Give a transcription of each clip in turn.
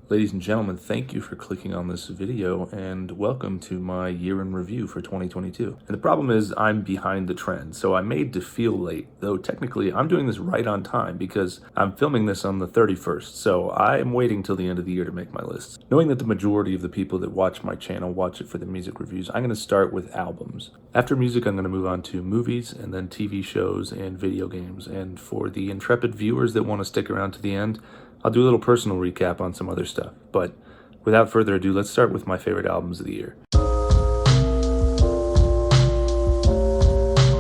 Ladies and gentlemen, thank you for clicking on this video and welcome to my year in review for 2022. And the problem is I'm behind the trend, so I'm made to feel late, though technically I'm doing this right on time because I'm filming this on the 31st, so I'm waiting till the end of the year to make my list. Knowing that the majority of the people that watch my channel watch it for the music reviews, I'm going to start with albums. After music, I'm going to move on to movies and then TV shows and video games. And for the intrepid viewers that want to stick around to the end, I'll do a little personal recap on some other stuff, but without further ado, let's start with my favorite albums of the year.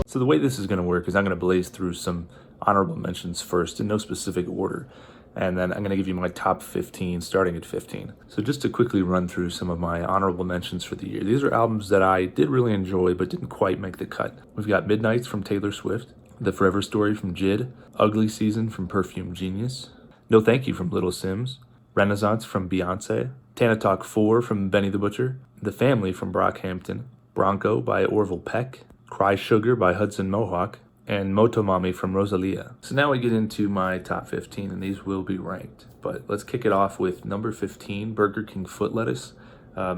So the way this is going to work is I'm going to blaze through some honorable mentions first in no specific order, and then I'm going to give you my top 15 starting at 15. So just to quickly run through some of my honorable mentions for the year. These are albums that I did really enjoy but didn't quite make the cut. We've got Midnights from Taylor Swift, The Forever Story from JID, Ugly Season from Perfume Genius, No Thank You from Little Sims, Renaissance from Beyonce, Tana Talk 4 from Benny the Butcher, The Family from Brockhampton, Bronco by Orville Peck, Cry Sugar by Hudson Mohawk, and Motomami from Rosalia. So now we get into my top 15, and these will be ranked. But let's kick it off with number 15, Burger King Foot Lettuce.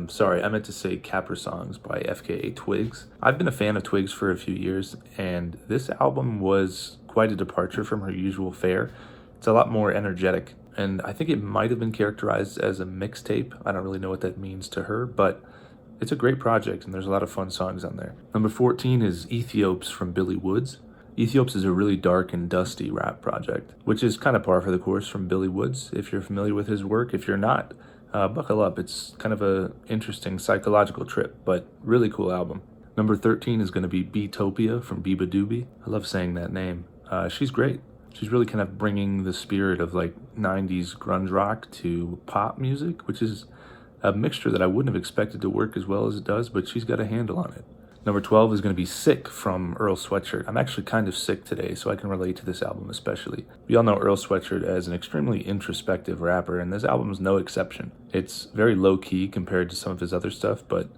Sorry, I meant to say Capra Songs by FKA Twigs. I've been a fan of Twigs for a few years, and this album was quite a departure from her usual fare. It's a lot more energetic, and I think it might have been characterized as a mixtape. I don't really know what that means to her, but it's a great project, and there's a lot of fun songs on there. Number 14 is Ethiops from Billy Woods. Ethiops is a really dark and dusty rap project, which is kind of par for the course from Billy Woods, if you're familiar with his work. If you're not, buckle up. It's kind of a interesting psychological trip, but really cool album. Number 13 is going to be Beatopia from Biba Doobie. I love saying that name. She's great. She's really kind of bringing the spirit of like 90s grunge rock to pop music, which is a mixture that I wouldn't have expected to work as well as it does, but she's got a handle on it. Number 12 is going to be Sick from Earl Sweatshirt. I'm actually kind of sick today, so I can relate to this album especially. We all know Earl Sweatshirt as an extremely introspective rapper, and this album is no exception. It's very low-key compared to some of his other stuff, but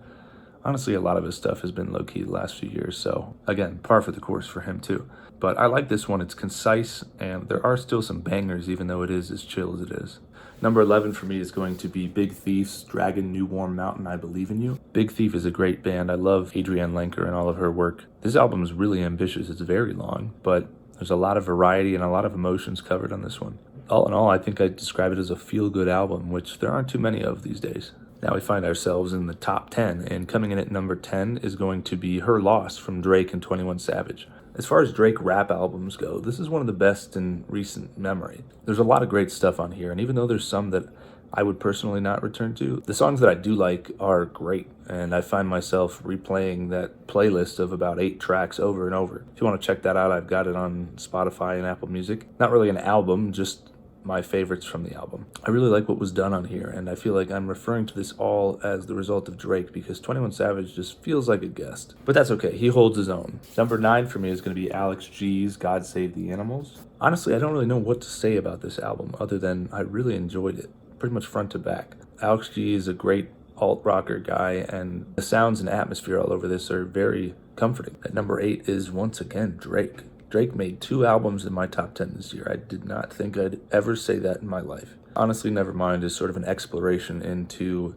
honestly, a lot of his stuff has been low-key the last few years, so again, par for the course for him too. But I like this one. It's concise, and there are still some bangers, even though it is as chill as it is. Number 11 for me is going to be Big Thief's Dragon New Warm Mountain, I Believe in You. Big Thief is a great band. I love Adrienne Lenker and all of her work. This album is really ambitious. It's very long, but there's a lot of variety and a lot of emotions covered on this one. All in all, I think I'd describe it as a feel-good album, which there aren't too many of these days. Now we find ourselves in the top 10, and coming in at number 10 is going to be Her Loss from Drake and 21 Savage. As far as Drake rap albums go, this is one of the best in recent memory. There's a lot of great stuff on here, and even though there's some that I would personally not return to, the songs that I do like are great, and I find myself replaying that playlist of about 8 tracks over and over. If you want to check that out, I've got it on Spotify and Apple Music. Not really an album, just my favorites from the album. I really like what was done on here, and I feel like I'm referring to this all as the result of Drake because 21 Savage just feels like a guest. But that's okay, he holds his own. Number 9 for me is going to be Alex G's God Save the Animals. Honestly, I don't really know what to say about this album other than I really enjoyed it, pretty much front to back. Alex G is a great alt rocker guy, and the sounds and atmosphere all over this are very comforting. At number 8 is once again Drake. Drake made 2 albums in my top 10 this year. I did not think I'd ever say that in my life. Honestly, Nevermind is sort of an exploration into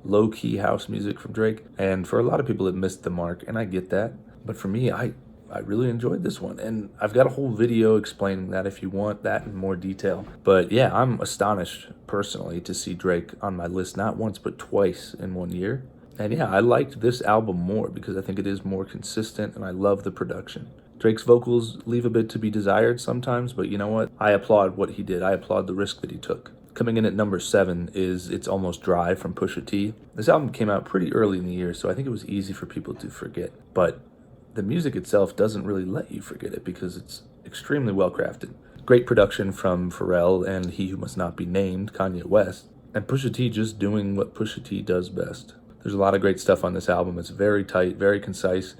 low-key house music from Drake, and for a lot of people it missed the mark, and I get that. But for me, I really enjoyed this one, and I've got a whole video explaining that if you want that in more detail. But yeah, I'm astonished personally to see Drake on my list not once but twice in 1 year. And yeah, I liked this album more because I think it is more consistent, and I love the production. Drake's vocals leave a bit to be desired sometimes, but you know what? I applaud what he did. I applaud the risk that he took. Coming in at number 7 is It's Almost Dry from Pusha T. This album came out pretty early in the year, so I think it was easy for people to forget. But the music itself doesn't really let you forget it because it's extremely well crafted. Great production from Pharrell and He Who Must Not Be Named, Kanye West, and Pusha T just doing what Pusha T does best. There's a lot of great stuff on this album. It's very tight, very concise,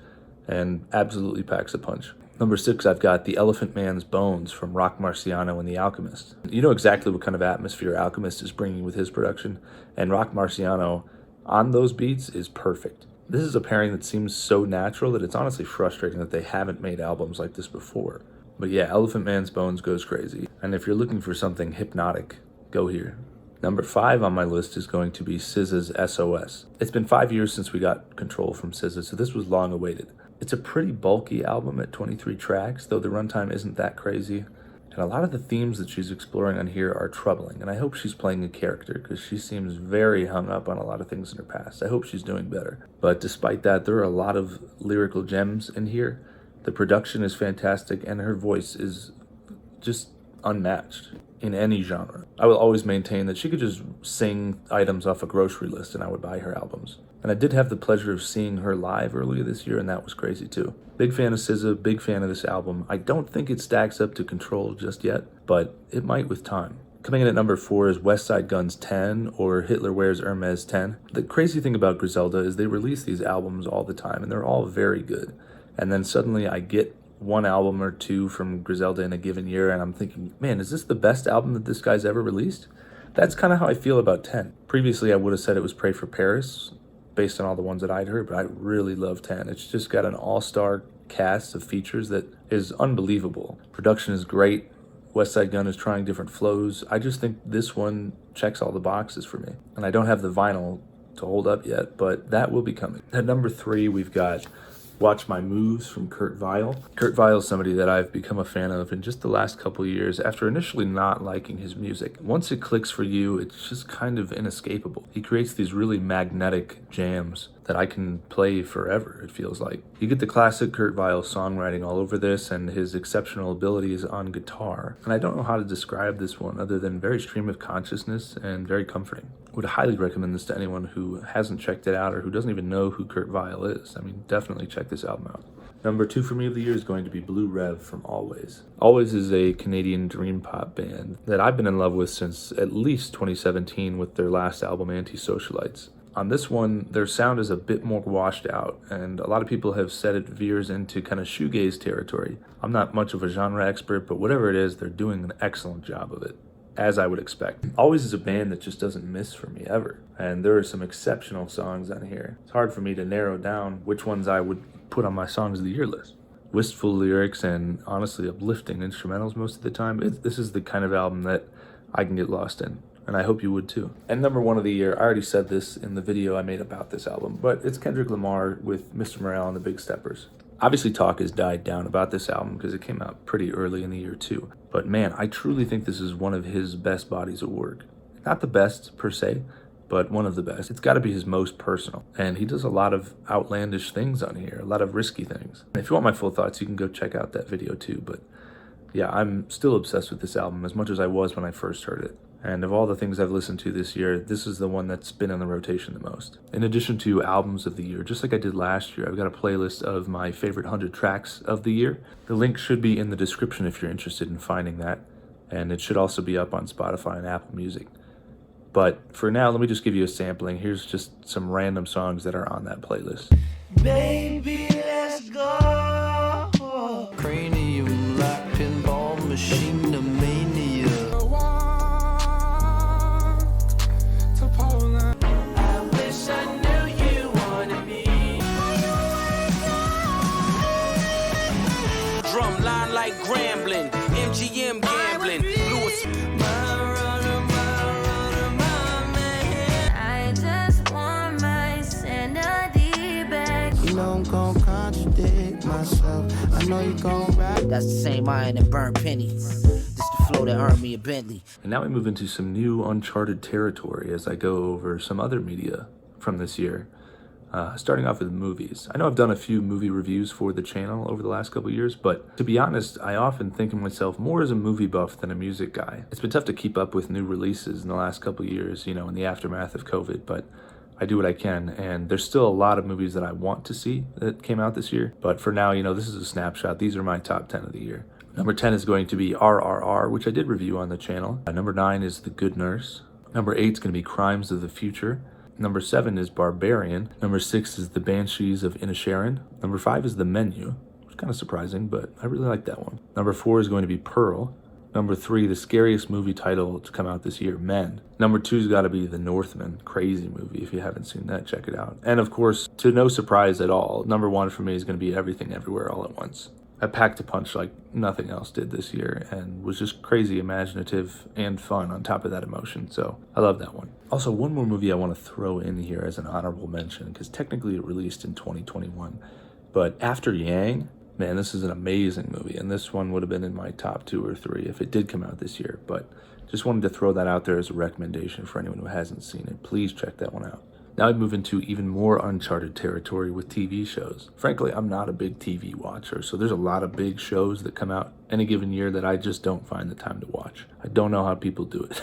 and absolutely packs a punch. Number 6, I've got The Elephant Man's Bones from Rock Marciano and The Alchemist. You know exactly what kind of atmosphere Alchemist is bringing with his production, and Rock Marciano on those beats is perfect. This is a pairing that seems so natural that it's honestly frustrating that they haven't made albums like this before. But yeah, Elephant Man's Bones goes crazy. And if you're looking for something hypnotic, go here. Number 5 on my list is going to be SZA's SOS. It's been 5 years since we got Control from SZA, so this was long awaited. It's a pretty bulky album at 23 tracks, though the runtime isn't that crazy. And a lot of the themes that she's exploring on here are troubling, and I hope she's playing a character because she seems very hung up on a lot of things in her past. I hope she's doing better. But despite that, there are a lot of lyrical gems in here. The production is fantastic, and her voice is just unmatched in any genre. I will always maintain that she could just sing items off a grocery list and I would buy her albums. And I did have the pleasure of seeing her live earlier this year, and that was crazy too. Big fan of SZA, big fan of this album. I don't think it stacks up to Control just yet, but it might with time. Coming in at number 4 is Westside Gunn's 10 or Hitler Wears Hermes 10. The crazy thing about Griselda is they release these albums all the time and they're all very good. And then suddenly I get one album or two from Griselda in a given year and I'm thinking, man, is this the best album that this guy's ever released? That's kind of how I feel about 10. Previously, I would have said it was Pray for Paris, based on all the ones that I'd heard, but I really love 10. It's just got an all-star cast of features that is unbelievable. Production is great. Westside Gunn is trying different flows. I just think this one checks all the boxes for me. And I don't have the vinyl to hold up yet, but that will be coming. At number 3, we've got Watch My Moves from Kurt Vile. Kurt Vile is somebody that I've become a fan of in just the last couple of years after initially not liking his music. Once it clicks for you, it's just kind of inescapable. He creates these really magnetic jams that I can play forever, it feels like. You get the classic Kurt Vile songwriting all over this and his exceptional abilities on guitar. And I don't know how to describe this one other than very stream of consciousness and very comforting. Would highly recommend this to anyone who hasn't checked it out or who doesn't even know who Kurt Vile is. I mean, definitely check this album out. Number 2 for me of the year is going to be Blue Rev from Alvvays. Alvvays is a Canadian dream pop band that I've been in love with since at least 2017 with their last album, Anti-Socialites. On this one, their sound is a bit more washed out, and a lot of people have said it veers into kind of shoegaze territory. I'm not much of a genre expert, but whatever it is, they're doing an excellent job of it, as I would expect. Alvvays is a band that just doesn't miss for me ever, and there are some exceptional songs on here. It's hard for me to narrow down which ones I would put on my Songs of the Year list. Wistful lyrics and honestly uplifting instrumentals most of the time. This is the kind of album that I can get lost in, and I hope you would too. And number 1 of the year, I already said this in the video I made about this album, but it's Kendrick Lamar with Mr. Morale and the Big Steppers. Obviously, talk has died down about this album because it came out pretty early in the year too. But man, I truly think this is one of his best bodies of work. Not the best per se, but one of the best. It's got to be his most personal. And he does a lot of outlandish things on here, a lot of risky things. And if you want my full thoughts, you can go check out that video too. But yeah, I'm still obsessed with this album as much as I was when I first heard it. And of all the things I've listened to this year, this is the one that's been in the rotation the most. In addition to albums of the year, just like I did last year, I've got a playlist of my favorite 100 tracks of the year. The link should be in the description if you're interested in finding that. And it should also be up on Spotify and Apple Music. But for now, let me just give you a sampling. Here's just some random songs that are on that playlist. Baby, let's go. Cranium like pinball machine mania. I wish I knew you wanted me. Drum line like Grambling, MGM gambling, Lewis. I'm gon' contradict myself. I know you gon' rap. That's the same iron that burned pennies. This the flow that earned me a Bentley. And now we move into some new uncharted territory as I go over some other media from this year. Starting off with movies. I know I've done a few movie reviews for the channel over the last couple years, but to be honest, I often think of myself more as a movie buff than a music guy. It's been tough to keep up with new releases in the last couple years, you know, in the aftermath of COVID, but I do what I can, and there's still a lot of movies that I want to see that came out this year. But for now, you know, this is a snapshot. These are my top 10 of the year. Number 10 is going to be RRR, which I did review on the channel. Number 9 is The Good Nurse. Number 8 is going to be Crimes of the Future. Number 7 is Barbarian. Number 6 is The Banshees of Inisherin. Number 5 is The Menu, which is kind of surprising, but I really like that one. Number 4 is going to be Pearl. Number 3, the scariest movie title to come out this year, Men. Number 2's got to be The Northman. Crazy movie. If you haven't seen that, check it out. And of course, to no surprise at all, number 1 for me is going to be Everything Everywhere All at Once. packed a punch like nothing else did this year and was just crazy imaginative and fun on top of that emotion. So I love that one. Also, one more movie I want to throw in here as an honorable mention, because technically it released in 2021. But After Yang, man, this is an amazing movie. And this one would have been in my top 2 or 3 if it did come out this year. But just wanted to throw that out there as a recommendation for anyone who hasn't seen it. Please check that one out. Now I move into even more uncharted territory with TV shows. Frankly, I'm not a big TV watcher, so there's a lot of big shows that come out any given year that I just don't find the time to watch. I don't know how people do it.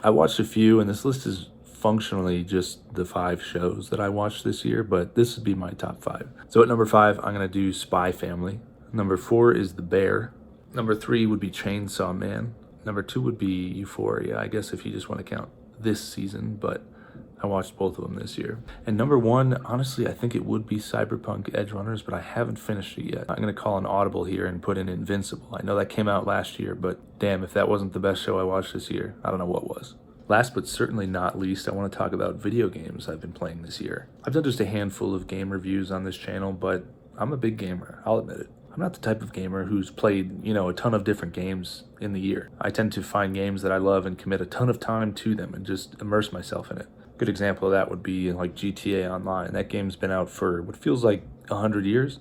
I watched a few, and this list is functionally just the 5 shows that I watched this year, but this would be my top 5. So at number 5, I'm gonna do Spy Family. Number 4 is The Bear. Number 3 would be Chainsaw Man. Number 2 would be Euphoria, I guess if you just want to count this season, but I watched both of them this year. And number 1, honestly, I think it would be Cyberpunk Edgerunners, but I haven't finished it yet. I'm going to call an audible here and put in Invincible. I know that came out last year, but damn, if that wasn't the best show I watched this year, I don't know what was. Last but certainly not least, I want to talk about video games I've been playing this year. I've done just a handful of game reviews on this channel, but I'm a big gamer, I'll admit it. I'm not the type of gamer who's played, a ton of different games in the year. I tend to find games that I love and commit a ton of time to them and just immerse myself in it. Good example of that would be like GTA Online. That game's been out for what feels like 100 years,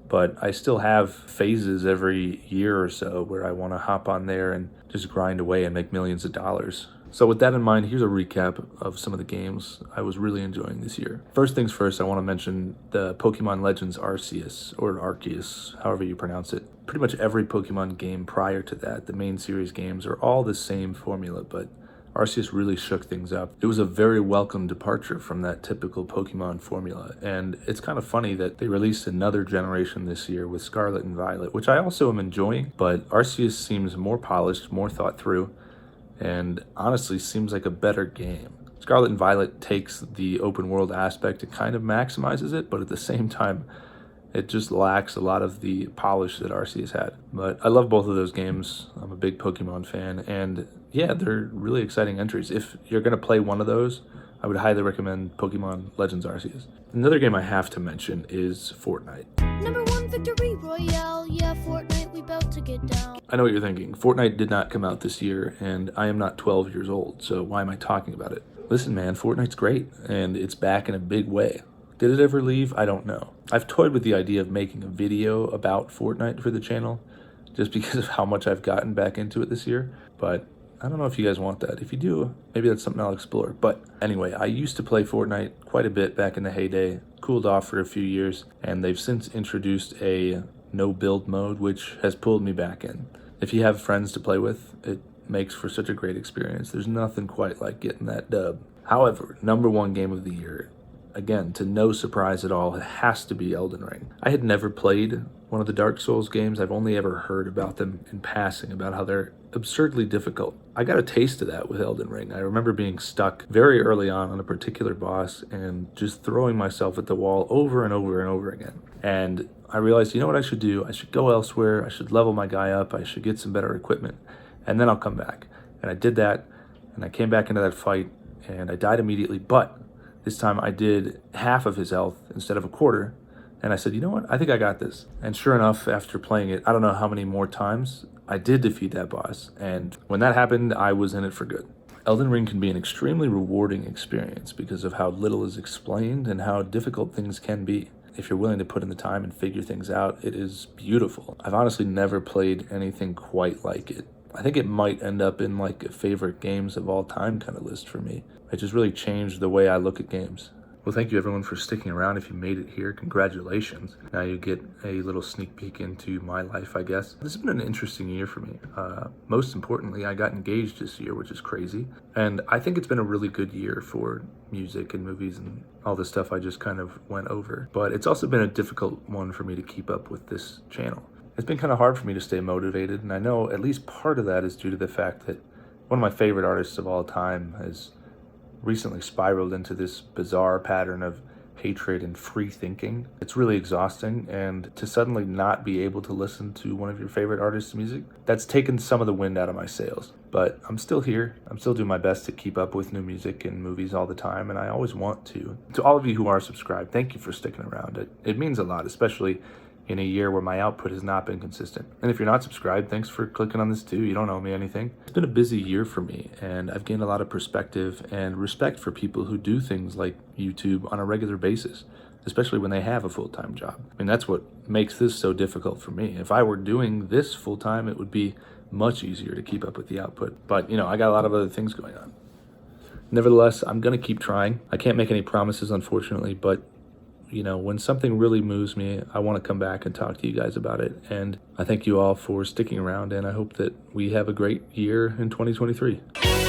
but I still have phases every year or so where I want to hop on there and just grind away and make millions of dollars. So with that in mind, here's a recap of some of the games I was really enjoying this year. First things first, I want to mention the Pokemon Legends Arceus, or Arceus, however you pronounce it. Pretty much every Pokemon game prior to that, the main series games, are all the same formula, but Arceus really shook things up. It was a very welcome departure from that typical Pokemon formula, and it's kind of funny that they released another generation this year with Scarlet and Violet, which I also am enjoying, but Arceus seems more polished, more thought through, and honestly seems like a better game. Scarlet and Violet takes the open world aspect and kind of maximizes it, but at the same time, it just lacks a lot of the polish that Arceus had. But I love both of those games. I'm a big Pokemon fan, and yeah, they're really exciting entries. If you're going to play one of those, I would highly recommend Pokemon Legends Arceus. Another game I have to mention is Fortnite. Number 1 victory royale, yeah, Fortnite, we about to get down. I know what you're thinking. Fortnite did not come out this year, and I am not 12 years old, so why am I talking about it? Listen, man, Fortnite's great, and it's back in a big way. Did it ever leave? I don't know. I've toyed with the idea of making a video about Fortnite for the channel, just because of how much I've gotten back into it this year, but I don't know if you guys want that. If you do, maybe that's something I'll explore. But anyway, I used to play Fortnite quite a bit back in the heyday, cooled off for a few years, and they've since introduced a no build mode, which has pulled me back in. If you have friends to play with, it makes for such a great experience. There's nothing quite like getting that dub. However, number 1 game of the year, again, to no surprise at all, it has to be Elden Ring. I had never played one of the Dark Souls games. I've only ever heard about them in passing, about how they're absurdly difficult. I got a taste of that with Elden Ring. I remember being stuck very early on a particular boss and just throwing myself at the wall over and over and over again. And I realized, you know what I should do? I should go elsewhere. I should level my guy up. I should get some better equipment, and then I'll come back. And I did that, and I came back into that fight, and I died immediately, but this time I did half of his health instead of a quarter, and I said, you know what, I think I got this. And sure enough, after playing it, I don't know how many more times, I did defeat that boss, and when that happened, I was in it for good. Elden Ring can be an extremely rewarding experience because of how little is explained and how difficult things can be. If you're willing to put in the time and figure things out, it is beautiful. I've honestly never played anything quite like it. I think it might end up in like a favorite games of all time kind of list for me. It just really changed the way I look at games. Well, thank you everyone for sticking around. If you made it here, congratulations. Now you get a little sneak peek into my life, I guess. This has been an interesting year for me. Most importantly, I got engaged this year, which is crazy. And I think it's been a really good year for music and movies and all the stuff I just kind of went over. But it's also been a difficult one for me to keep up with this channel. It's been kind of hard for me to stay motivated, and I know at least part of that is due to the fact that one of my favorite artists of all time has recently spiraled into this bizarre pattern of hatred and free thinking. It's really exhausting, and to suddenly not be able to listen to one of your favorite artists' music, that's taken some of the wind out of my sails. But I'm still here. I'm still doing my best to keep up with new music and movies all the time, and I always want to. To all of you who are subscribed, thank you for sticking around. It means a lot, especially in a year where my output has not been consistent. And if you're not subscribed, thanks for clicking on this too. You don't owe me anything. It's been a busy year for me, and I've gained a lot of perspective and respect for people who do things like YouTube on a regular basis, especially when they have a full-time job. I mean, that's what makes this so difficult for me. If I were doing this full-time, it would be much easier to keep up with the output. But, I got a lot of other things going on. Nevertheless, I'm going to keep trying. I can't make any promises, unfortunately, but when something really moves me, I want to come back and talk to you guys about it. And I thank you all for sticking around, and I hope that we have a great year in 2023.